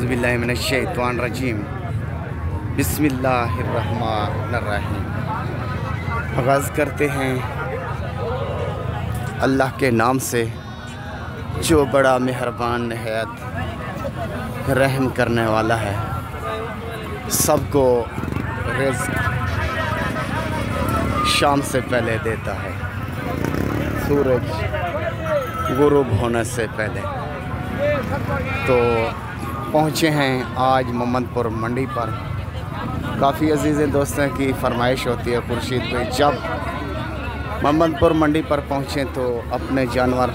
औज़ुबिल्लाहि मिनश्शैतानिर्रजीम बिस्मिल्लाहिर्रहमानिर्रहीम। आगाज़ करते हैं अल्लाह के नाम से जो बड़ा मेहरबान नहायत रहम करने वाला है, सबको रिज़्क़ शाम से पहले देता है, सूरज गुरूब होने से पहले। तो पहुँचे हैं आज मोहम्मदपुर मंडी पर। काफ़ी अजीज़ दोस्तों की फरमाइश होती है खुर्शीद भाई जब मोहम्मदपुर मंडी पर पहुँचें तो अपने जानवर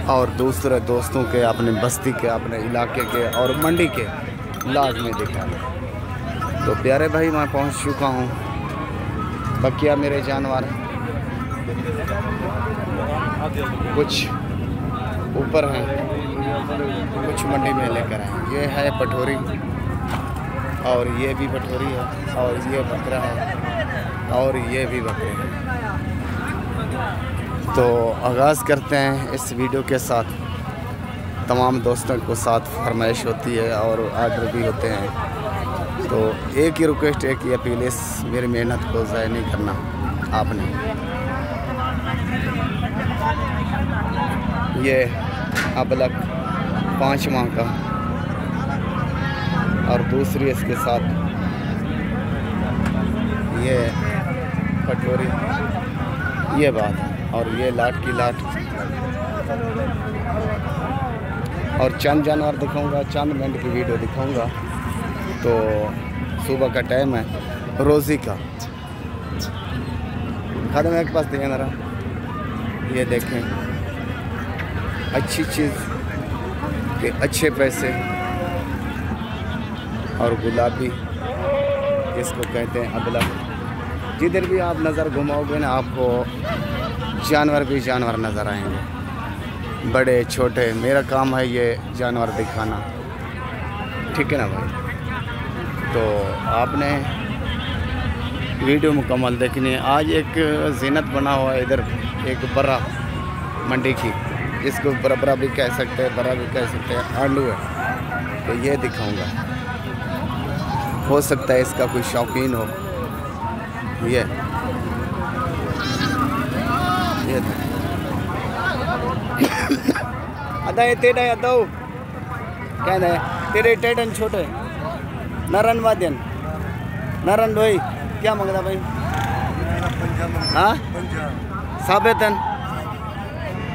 और दूसरे दोस्तों के, अपने बस्ती के, अपने इलाके के और मंडी के लाजमी दिखाएं। तो प्यारे भाई मैं पहुँच चुका हूँ। बकिया मेरे जानवर कुछ ऊपर हैं, कुछ मंडी में लेकर आए। ये है पठोरी और ये भी पठोरी है और ये बकरा है और ये भी बकरे हैं। तो आगाज़ करते हैं इस वीडियो के साथ। तमाम दोस्तों को साथ फरमाइश होती है और आर्डर भी होते हैं। तो एक ही रिक्वेस्ट, एक ही अपील, इस मेरी मेहनत को ज़ाया नहीं करना आपने। ये अबलक 5 माह का और दूसरी इसके साथ ये पटोरी, ये बात। और ये लाट की लाट और चंद जानवर दिखाऊंगा, चंद मिनट की वीडियो दिखाऊंगा। तो सुबह का टाइम है रोज़ी का। खादम एक पास दिया मेरा, ये देखें अच्छी चीज़ के अच्छे पैसे। और गुलाबी इसको कहते हैं अबलक। जिधर भी आप नज़र घुमाओगे ना आपको जानवर भी जानवर नज़र आएंगे, बड़े छोटे। मेरा काम है ये जानवर दिखाना, ठीक है ना भाई। तो आपने वीडियो मुकम्मल देखनी है। आज एक ज़ीनत बना हुआ है इधर, एक बरा मंडी की, जिसको बरा भी कह सकते हैं, बरा भी कह सकते हैं, आंडू है। तो ये दिखाऊंगा, हो सकता है इसका कोई शौकीन हो। ये अदा ये तेरा अदा कहना है तेरे टेटन छोटे नरन वाद्यन नरन भाई क्या मांगता भाई? हाँ साबितन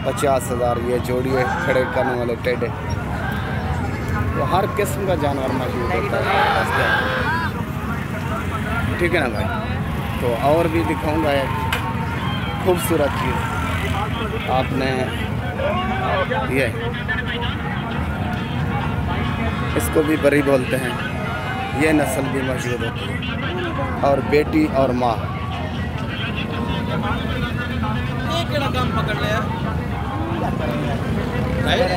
50,000 ये जोड़ी है खड़े करने वाले टेडे। तो हर किस्म का जानवर मौजूद होता है, ठीक है ना भाई। तो और भी दिखाऊंगा एक खूबसूरत चीज़ आपने, ये इसको भी बरी बोलते हैं। ये नस्ल भी मौजूद होती है और बेटी और माँ। काम पकड़ लिया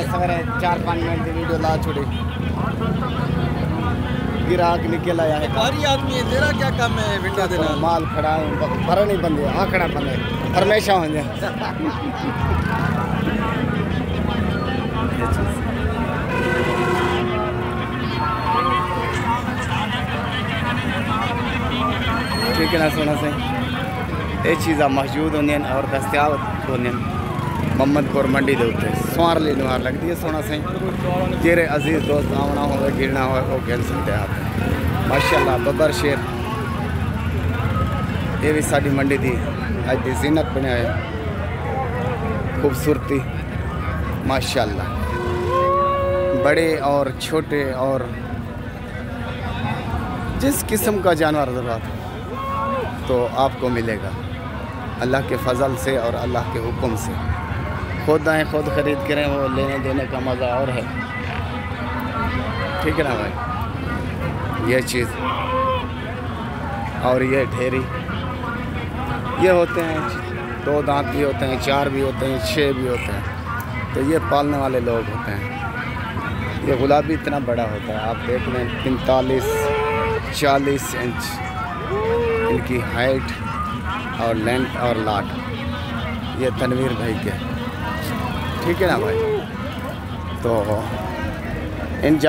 सवेरे 4-5 मिनट की वीडियो ला छोड़ी, गिराक निकल आया है। भारी आदमी है, तेरा क्या काम है? बिंडा देना, माल खड़ा भरा नहीं बंदे, हाँ खड़ा बंदे हमेशा हो जाए। ठीक है ना, सोना से ये चीज़ा मौजूद होंगे और दस्तियाब होंगे मोहम्मदपुर मंडी के उत्ते। सुआरली नुहार लगती है सोना से। जेरे अजीज़ दोस्त आवना हो, गिरना हो, वो गिन सकते हैं आप। माशाल्लाह बब्बर शेर ये भी साड़ी मंडी की अज की जीनत बने है, खूबसूरती माशाल्लाह। बड़े और छोटे और जिस किस्म का जानवर ज़रूरत तो आपको मिलेगा अल्लाह के फजल से और अल्लाह के हुक्म से। खुद आएँ, खुद ख़रीद करें, वो लेने देने का मज़ा और है, ठीक है ना भाई। ये चीज़ और ये ढेरी, ये होते हैं 2 दांत भी होते हैं, 4 भी होते हैं, 6 भी होते हैं। तो ये पालने वाले लोग होते हैं। ये गुलाबी इतना बड़ा होता है, आप देख लें 45-40 इंच इनकी हाइट और लेंथ और लाट। ये तनवीर भाई के, ठीक है ना भाई। तो इन